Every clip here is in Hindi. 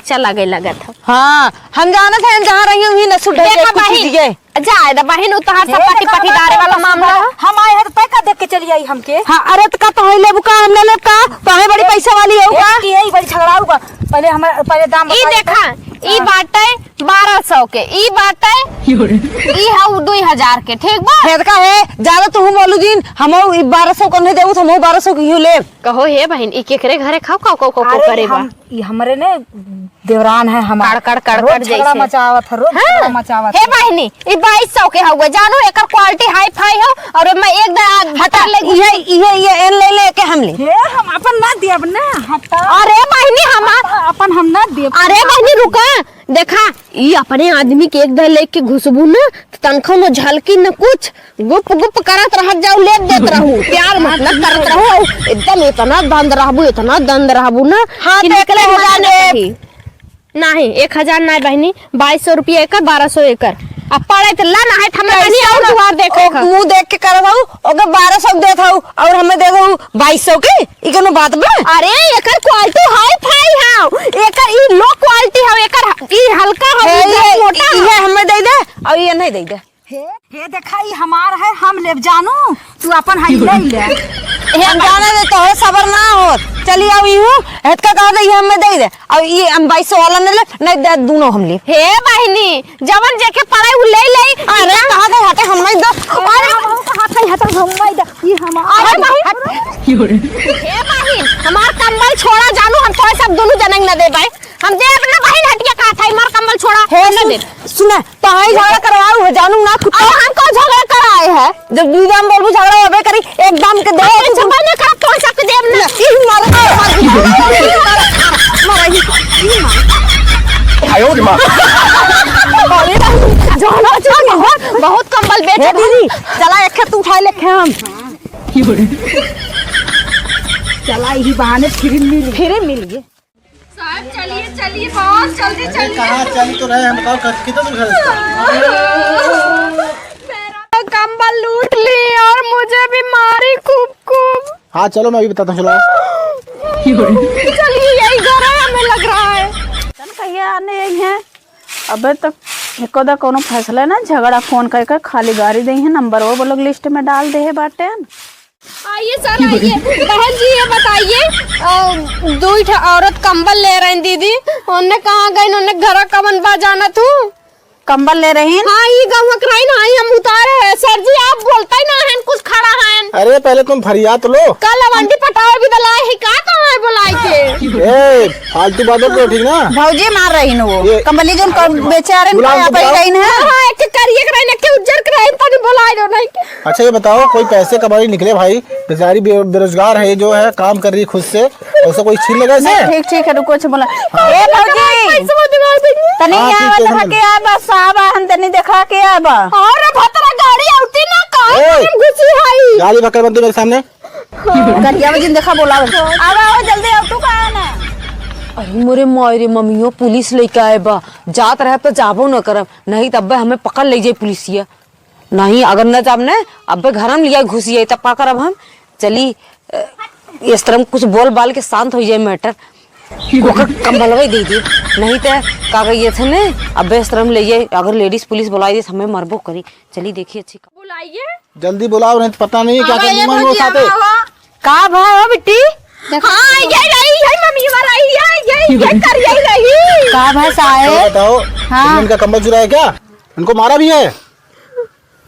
बच्चा लगे लगा था। हाँ हम जाना था जहाँ रही हूँ न सुन जायदा बहन उतार सब पति पटीदारे वाला मामला हम आए हैं तो पैसा देख के चली आई हमके। हाँ अरे का तो ले बुका हम ले का तो बड़ी पैसा वाली है का यही बड़ी झगड़ाऊ का पहले हम पहले दाम ई देखा ई बाटे 1200 के ई बाटे ई है 2000 के ठीक बा हेद का है ज्यादा तू बोलू दिन हम 1200 को नहीं देऊ हम 1200 की ले कहो हे बहन ई केकरे घरे खाओ को करे बा ये हमरे ने देवरान है हम कड़ कड़ जैसे मचावत है रोज झगड़ा मचावत हे बहनी ई 2200 के हुए जानो एकर क्वालिटी हाई फाई हो और मैं एक हटा लगी ये एन ले के हम ले हम अपन ना देब ना हटा। अरे बहनी हम अपन हम ना देब। अरे बहनी रुका देखा ये अपने आदमी के एक दर लेके घुसबू न तनखा में झलकी न कुछ गुप गुप करत रह जाऊ ले देत रहू प्यार मतलब करत रहू एकदम इतना दंद रहबू न हाँ निकले हो जाने नहीं 1000 नहीं बहनी 2200 रुपया एकर 1200 एकर अब पड़े तो ला ना है हमरा कहीं और दुआर देखो मुंह देख के करत हूं ओके 1200 देत हूं और हमें दे दऊ 2200 के ई कोनो बात बा। अरे एकर क्वालिटी हाई फाई हाउ एकर ई लो क्वालिटी हाउ एकर ई हल्का हाउ ई मोटा ये हमें दे दे और ये नहीं दे दे हे देखा ई हमार है हम ले जानू तू अपन हाई ले ले हम जाने दे तो सबर ना हो चली आओ यूं हेत का कह दे ये हमें दे दे और ये हम 2200 वाला नहीं दे दोनों हम ले। हे बहनी जवन जेके पड़े उ ले ले अरे कहां गए हटे हम नहीं दो अरे हाथ हटा हम नहीं दे ये हमार अरे बहन हे बहन हमार कंबल छोड़ा जानू हम तो सब दोनों जनंग न दे भाई हम दे अपना बहन हटिया का था हमार कंबल छोड़ा हे न दे सुना तो आई झगड़ा करवाऊ हो जानू ना कुत्ता हम को झगड़ा कराए है जब दूधाम बोलबू झगड़ा होबे करी एकदम के दे तू झगड़ा न कर कौन सा के देव ना ई मार आयो रे मां जाना चाहिए बहुत कंबल बेच दीदी चला एक खेत उठा ले खे हम चला यही बहाने फिर मिल गए। साहब चलिए चलिए बहुत जल्दी चलिए कहां चल तो रहे हम बताओ कितना दूर है मेरा कंबल लूट ली और मुझे भी मारी खूब हाँ चलो मैं अभी बताता हूँ चलो चलिए यही घर है हमें लग रहा है कहिया आने आई हैं अबे तक एकोदा कोनो फैसला ना झगड़ा फोन करके खाली गाड़ी दी है नंबर वो लोग लिस्ट में डाल दे है बाटे। आइए सर आइए बहन जी ये बताइए दो औरत कंबल ले रही दीदी उन्होंने कहाँ गई उन्होंने घर कवन बजाना तू कंबल ले रही हाँ ये गाँव कराई ना हम उतारे है सर जी आप बोलता ही ना है कुछ खड़ा है अरे पहले तुम फरियाद लो कल अवंडी पटावे भी दलाए है का कहाँ है बुलाई के ए फालतू बातों को ठीक ना भौजी मार रही न वो कंबली जो बेचारे गई है हाँ एक करिए कराई के उज्जर कराई तनी बुलाए दो नहीं अच्छा ये बताओ कोई पैसे कमाई निकले भाई बेचारी बेरोजगार है जो है काम कर रही खुद से ऐसा कोई छीन लेगा इसे। ठीक है रुको बोला ए भौजी तनी आवा देखा के आ बस आवा हम तनी देखा के आवा और भतरा गाड़ी आउती ना कहां घुसी है गाड़ी पकड़ बंद मेरे सामने करिया वजन देखा बोला आवा जल्दी आ तू कहां ना अरे मोरे मोरे मम्मियों पुलिस लेके आए बा जात रहे तो जाबो न करब नहीं तब हमें पकड़ ले जाए पुलिसिया नहीं अगर न जाब न अब घर हम लिया घुसिए तब का करब हम चली इस तरह कुछ बोल बाल के शांत हो जाए मैटर कंबलवा दे दी नहीं तो का गई थे ने अब इस तरह ले जाए अगर लेडीज पुलिस बुलाई दे हमें मरबो करी चली देखिए अच्छी बुलाइए जल्दी बुलाओ नहीं तो पता नहीं क्या करना वो साथे का भाव बिट्टी हां ये रही है मम्मी हमारा ये कर यही रही का भाई साहब बताओ इनका कंबल चुराया क्या इनको मारा भी है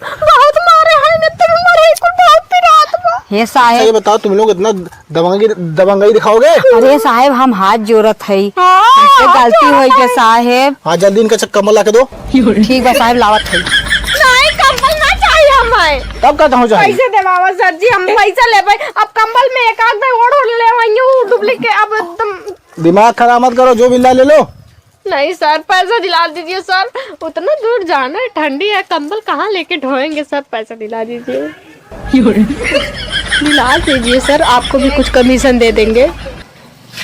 बहुत मारे हैं ने तुम मारे कुल बहुत पिरात बा हे अच्छा साहब ये बताओ तुम लोग इतना दबंगई दिखाओगे। अरे साहब हम हाथ जोड़त है हमसे गलती हुई के साहब हाँ जल्दी इनका कंबल ला के दो ठीक बा साहब लावत है नहीं कंबल ना चाहिए हमें तब कहता हूँ पैसे देवावा सर जी हम पैसा ले भाई अब कंबल में एक आध ओढ़ ले वही डुप्लीकेट अब एकदम दिमाग खराब मत करो जो बिल्ला ले लो। नहीं सर पैसा दिला दीजिए सर उतना दूर जाना है ठंडी है कंबल कहाँ लेके ढोएंगे सर पैसा दिला दीजिए दिला दीजिए सर आपको भी कुछ कमीशन दे देंगे।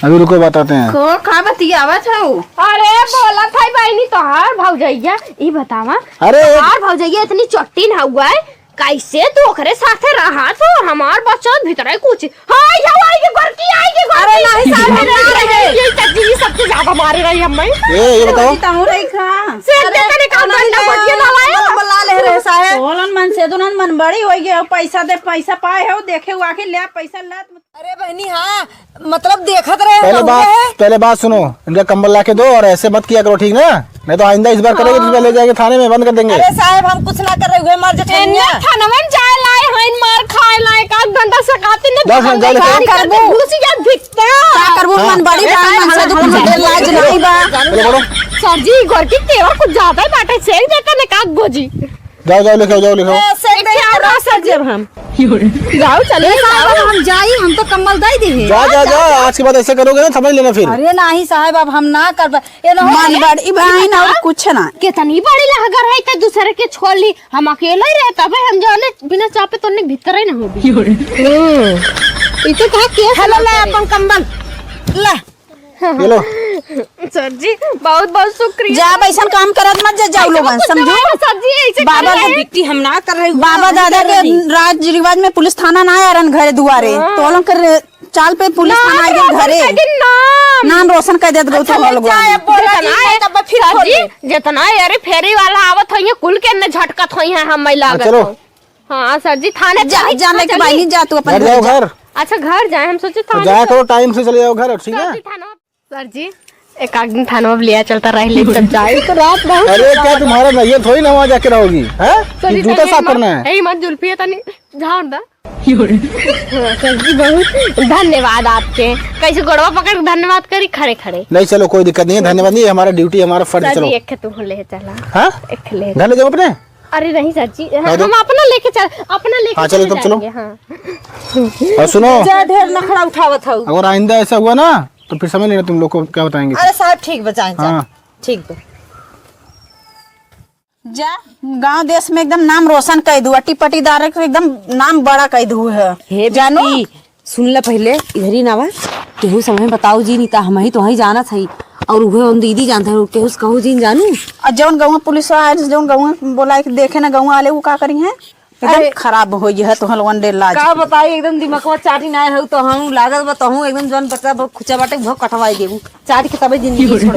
अभी रुको बताते हैं का बतियावा था अरे बोला था बहनी तो हार भाव जाइया ये बतावा अरे हार भाव जाइया इतनी चट्टी ना हुआ है कैसे तू ओकरे साथे रहा तो हमार बच्चा भीतर कुछ हाय आएगी गोरकी आएगी अरे नहीं साहब ये चाची सबसे ज्यादा मारे रही हम ये बताओ ताऊ रही खा से देता ने काम करना बचिए ना लाया बुला ले रे साहब। बोलन मन से दुनन मन बड़ी होई गए पैसा दे पैसा पाए हो देखे हुआ के ले पैसा ले अरे बहनी हाँ मतलब देखत रहे पहले बात सुनो, इनका कंबल ला के दो और ऐसे मत किया करो, ठीक ना? नहीं तो आइंदा इस बार करोगे तो ले जाएंगे थाने में, बंद कर देंगे। अरे साहब हम कुछ ना कर रहे हुए मर जठनिया थानवन जाए लाए हइन मार खाए लाए का घंटा से खाते ने दस मिनट जाए करबो घुसी जा भिकता का करबो मन बड़ी बा मन से दुकान दे लाज नहीं बा चलो बढ़ो, सर जी गोरकी तेवर कुछ ज्यादा ही बाटे सेक देता ने का गोजी जाओ जाओ लिखो, जाओ लिखो। सर जब हम जाओ चले हम जाई हम तो कम्बल दे दी जा जा जा, आज के बाद ऐसे करोगे ना समझ लेना फिर। अरे नहीं साहब अब हम ना कर मन बड़ी बहन और कुछ ना कितनी बड़ी लहगर है तो दूसरे के छोड़ ली, हम अकेले ही रहता भाई, हम जाने बिना चापे तो भीतर ही ना हो इतो का केस हेलो ले अपन कम्बल ले ये लो सर जी बहुत बहुत शुक्रिया। जा बैसन काम करत मत जा जाओ लोगन समझो। सर जी ऐसे बाबा करे के हैं। बिट्टी हम ना कर रहे बाबा दादा के राज रिवाज में पुलिस थाना ना आयरन घरे दुआरे तो हम कर चाल पे पुलिस थाना आ गए घरे नाम नाम रोशन कर देत गो तो हल गो सर जी जितना अरे फेरी वाला आवत है कुल के न झटकत होई है हम लागत चलो। हाँ सर जी थाने जाने के भाई जा तू अपन घर जाओ घर, अच्छा घर जाए, हम सोचे तो थाने जाया करो टाइम से, चले जाओ घर, ठीक है? सर जी एक आध दिन थाना में लिया चलता रह ले तब जाए तो रात बहुत अरे क्या तुम्हारा नहीं है, थोड़ी ना वहाँ जाके रहोगी, हैं? जूता साफ करना है। यही मत जुल्फी है तनी झाड़ दा। सर जी बहुत धन्यवाद आपके, कैसे गोड़वा पकड़ धन्यवाद करी खड़े खड़े। नहीं चलो कोई दिक्कत नहीं है, धन्यवाद नहीं, हमारा ड्यूटी हमारा फर्ज। सर चलो जी एक तू ले चला, हाँ एक ले घर ले जाओ अपने। अरे नहीं सर जी हम अपना लेके चल, अपना लेके हाँ, चलो तब चलो। हाँ और सुनो, ढेर नखड़ा उठावत हूँ। अगर आइंदा ऐसा हुआ ना तो फिर समझ लेना तुम लोग को क्या बताएंगे। अरे साहब ठीक बचाए हाँ ठीक बा। जा गांव देश में एकदम नाम रोशन कर दू, अट्टी पट्टीदार के एकदम नाम बड़ा कर दू है हे जानो बेटी सुन ले पहले इधर ही ना बा केहू समय बताओ जी नहीं ता हम ही तो वही जाना था और उहे हम दीदी जानते हैं केहू कहू जी जानू और जौन गाँव पुलिस जौन गाँव बोला कि देखे ना गाँव वाले वो का करी है एकदम खराब हो है तो हलवन डे लाज का बताई एकदम दिमागवा चाटी ना हो तो हम लागत बताऊं एकदम जौन बच्चा खुचा बाटे वो कटवाई देबू चाटी के तबे जिंदगी छोड़